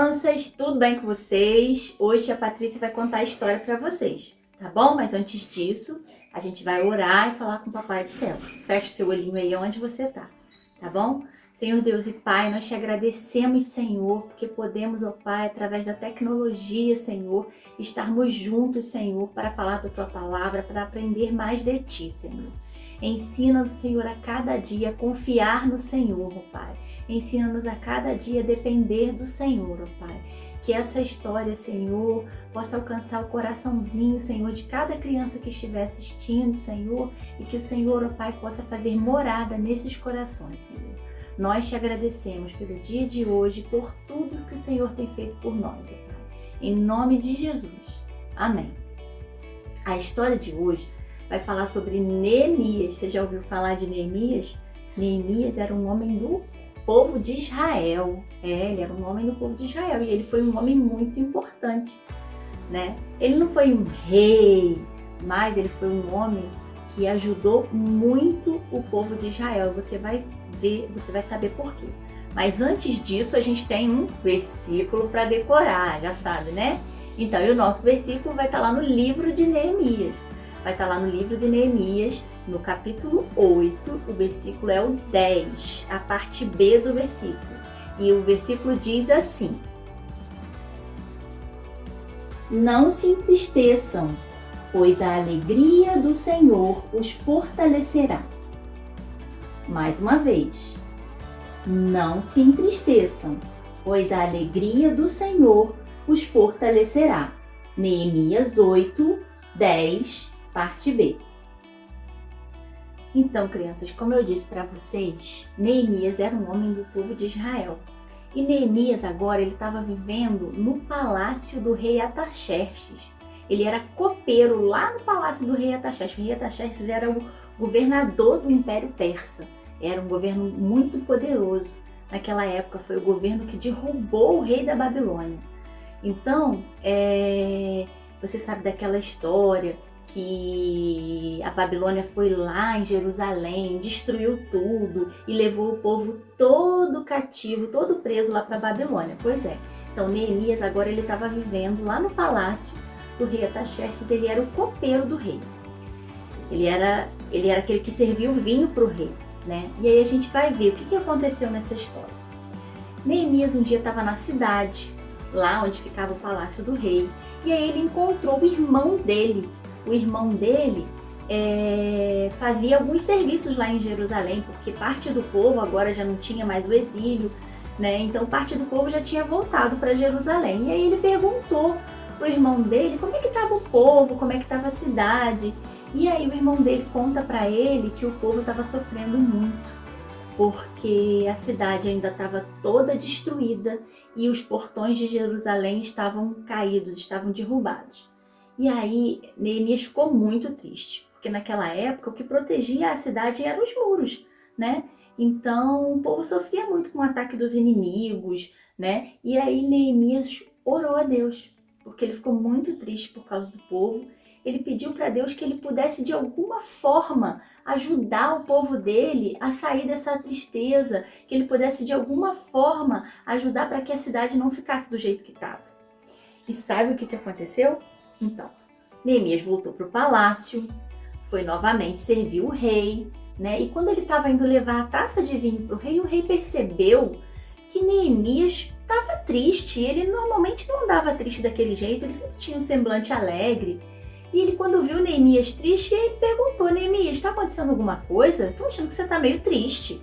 crianças, tudo bem com vocês? Hoje a Patrícia vai contar a história para vocês, tá bom? Mas antes disso, a gente vai orar e falar com o Papai do Céu. Feche seu olhinho aí onde você tá bom? Senhor Deus e Pai, nós te agradecemos, Senhor, porque podemos, ó Pai, através da tecnologia, Senhor, estarmos juntos, Senhor, para falar da Tua Palavra, para aprender mais de Ti, Senhor. Ensina-nos, Senhor, a cada dia a confiar no Senhor, ó Pai. Ensina-nos a cada dia a depender do Senhor, ó Pai. Que essa história, Senhor, possa alcançar o coraçãozinho, Senhor, de cada criança que estiver assistindo, Senhor, e que o Senhor, ó Pai, possa fazer morada nesses corações, Senhor. Nós te agradecemos pelo dia de hoje, por tudo que o Senhor tem feito por nós, ó Pai. Em nome de Jesus. Amém. A história de hoje vai falar sobre Neemias. Você já ouviu falar de Neemias? Neemias era um homem do povo de Israel. Ele era um homem do povo de Israel e ele foi um homem muito importante, né? Ele não foi um rei, mas ele foi um homem que ajudou muito o povo de Israel. Você vai ver, você vai saber por quê. Mas antes disso, a gente tem um versículo para decorar, já sabe, né? Então, e o nosso versículo vai estar lá no livro de Neemias. Vai estar lá no livro de Neemias, no capítulo 8, o versículo é o 10, a parte B do versículo. E o versículo diz assim: Não se entristeçam, pois a alegria do Senhor os fortalecerá. Mais uma vez, não se entristeçam, pois a alegria do Senhor os fortalecerá. Neemias 8, 10, parte B. Então, crianças, como eu disse para vocês, Neemias era um homem do povo de Israel. E Neemias agora ele estava vivendo no palácio do rei Artaxerxes. Ele era copeiro lá no palácio do rei Artaxerxes. O rei Artaxerxes era o governador do Império Persa. Era um governo muito poderoso. Naquela época foi o governo que derrubou o rei da Babilônia. Então, você sabe daquela história que a Babilônia foi lá em Jerusalém, destruiu tudo e levou o povo todo cativo, todo preso lá para a Babilônia. Pois é, então Neemias agora ele estava vivendo lá no palácio do rei Artaxerxes. Ele era o copeiro do rei. Ele era aquele que servia o vinho para o rei, né? E aí a gente vai ver o que aconteceu nessa história. Neemias um dia estava na cidade, lá onde ficava o palácio do rei, e aí ele encontrou o irmão dele. O irmão dele fazia alguns serviços lá em Jerusalém, porque parte do povo agora já não tinha mais o exílio, né? Então parte do povo já tinha voltado para Jerusalém. E aí ele perguntou pro irmão dele como é que estava o povo, como é que estava a cidade. E aí o irmão dele conta para ele que o povo estava sofrendo muito, porque a cidade ainda estava toda destruída e os portões de Jerusalém estavam caídos, estavam derrubados. E aí Neemias ficou muito triste, porque naquela época o que protegia a cidade eram os muros, né? Então o povo sofria muito com o ataque dos inimigos, né? E aí Neemias orou a Deus, porque ele ficou muito triste por causa do povo. Ele pediu para Deus que ele pudesse de alguma forma ajudar o povo dele a sair dessa tristeza, que ele pudesse de alguma forma ajudar para que a cidade não ficasse do jeito que estava. E sabe o que aconteceu? Então, Neemias voltou para o palácio, foi novamente servir o rei, né? E quando ele estava indo levar a taça de vinho para o rei percebeu que Neemias estava triste. Ele normalmente não andava triste daquele jeito, ele sempre tinha um semblante alegre. E ele, quando viu Neemias triste, ele perguntou: Neemias, está acontecendo alguma coisa? Estou achando que você está meio triste.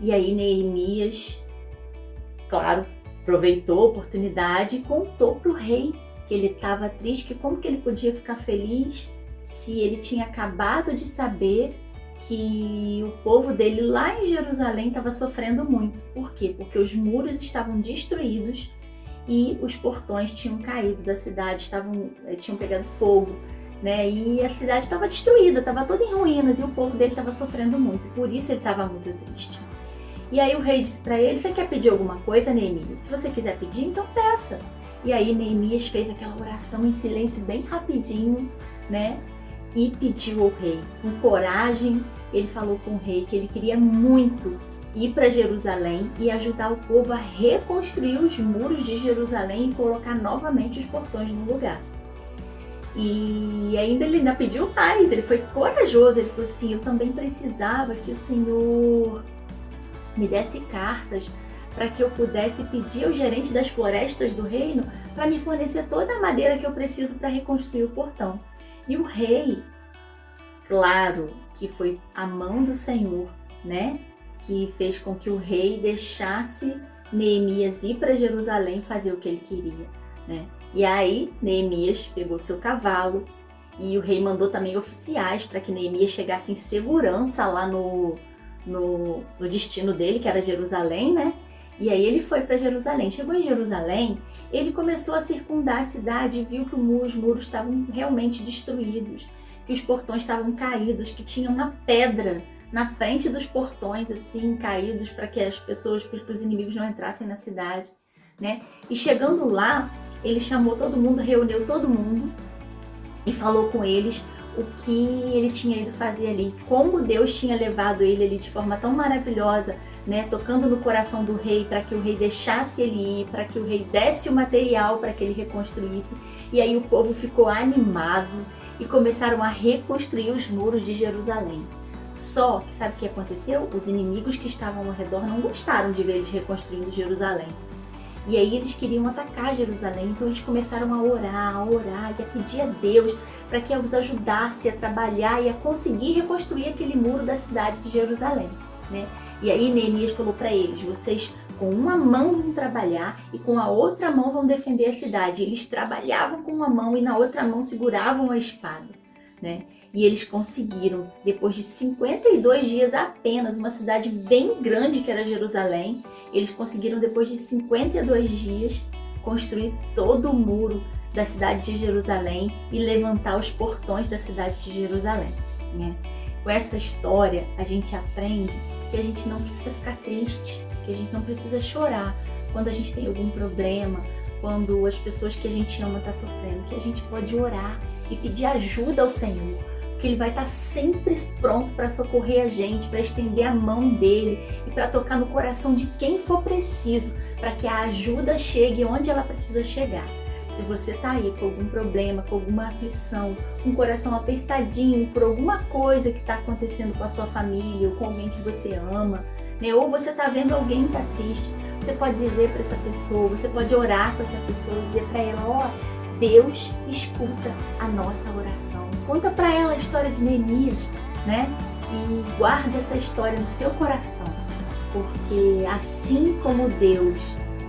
E aí Neemias, claro, aproveitou a oportunidade e contou para o rei que ele estava triste, que como que ele podia ficar feliz se ele tinha acabado de saber que o povo dele lá em Jerusalém estava sofrendo muito. Por quê? Porque os muros estavam destruídos e os portões tinham caído da cidade, tinham pegado fogo, né? E a cidade estava destruída, estava toda em ruínas e o povo dele estava sofrendo muito. Por isso ele estava muito triste. E aí o rei disse para ele: você quer pedir alguma coisa, Neemias? Se você quiser pedir, então peça. E aí Neemias fez aquela oração em silêncio bem rapidinho, né? E pediu ao rei. Com coragem, ele falou com o rei que ele queria muito ir para Jerusalém e ajudar o povo a reconstruir os muros de Jerusalém e colocar novamente os portões no lugar. E ainda ele ainda pediu mais, ele foi corajoso, ele falou assim, eu também precisava que o Senhor me desse cartas para que eu pudesse pedir ao gerente das florestas do reino para me fornecer toda a madeira que eu preciso para reconstruir o portão. E o rei, claro que foi a mão do Senhor, né, que fez com que o rei deixasse Neemias ir para Jerusalém fazer o que ele queria, né? E aí Neemias pegou seu cavalo e o rei mandou também oficiais para que Neemias chegasse em segurança lá no destino dele, que era Jerusalém, né? E aí ele foi para Jerusalém. Chegou em Jerusalém, ele começou a circundar a cidade e viu que os muros estavam realmente destruídos, que os portões estavam caídos, que tinha uma pedra na frente dos portões, assim, caídos, para que as pessoas, para os inimigos não entrassem na cidade, né? E chegando lá, ele chamou todo mundo, reuniu todo mundo e falou com eles o que ele tinha ido fazer ali, como Deus tinha levado ele ali de forma tão maravilhosa, né, tocando no coração do rei para que o rei deixasse ele ir, para que o rei desse o material para que ele reconstruísse. E aí o povo ficou animado e começaram a reconstruir os muros de Jerusalém. Só que sabe o que aconteceu? Os inimigos que estavam ao redor não gostaram de ver eles reconstruindo Jerusalém. E aí eles queriam atacar Jerusalém, então eles começaram a orar e a pedir a Deus para que os ajudasse a trabalhar e a conseguir reconstruir aquele muro da cidade de Jerusalém, né? E aí Neemias falou para eles, vocês com uma mão vão trabalhar e com a outra mão vão defender a cidade. Eles trabalhavam com uma mão e na outra mão seguravam a espada, né? E eles conseguiram, depois de 52 dias apenas, uma cidade bem grande que era Jerusalém, eles conseguiram depois de 52 dias construir todo o muro da cidade de Jerusalém e levantar os portões da cidade de Jerusalém, né? Com essa história a gente aprende que a gente não precisa ficar triste, que a gente não precisa chorar quando a gente tem algum problema, quando as pessoas que a gente ama estão sofrendo, que a gente pode orar e pedir ajuda ao Senhor, que Ele vai estar sempre pronto para socorrer a gente, para estender a mão dele e para tocar no coração de quem for preciso, para que a ajuda chegue onde ela precisa chegar. Se você está aí com algum problema, com alguma aflição, com o coração apertadinho por alguma coisa que está acontecendo com a sua família ou com alguém que você ama, né? Ou você está vendo alguém que está triste, você pode dizer para essa pessoa, você pode orar com essa pessoa, dizer para ela, ó, Deus escuta a nossa oração. Conta para ela a história de Neemias, né? E guarda essa história no seu coração, porque assim como Deus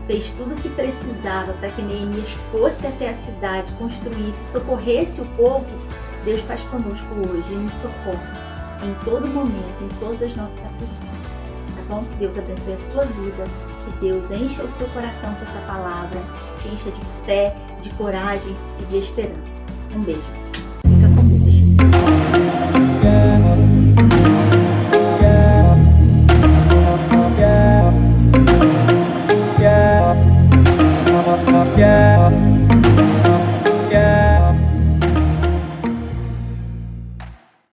fez tudo o que precisava para que Neemias fosse até a cidade, construísse, socorresse o povo, Deus faz conosco hoje e nos socorre em todo momento, em todas as nossas aflições. Tá bom? Que Deus abençoe a sua vida, que Deus encha o seu coração com essa palavra, te encha de fé, de coragem e de esperança. Um beijo.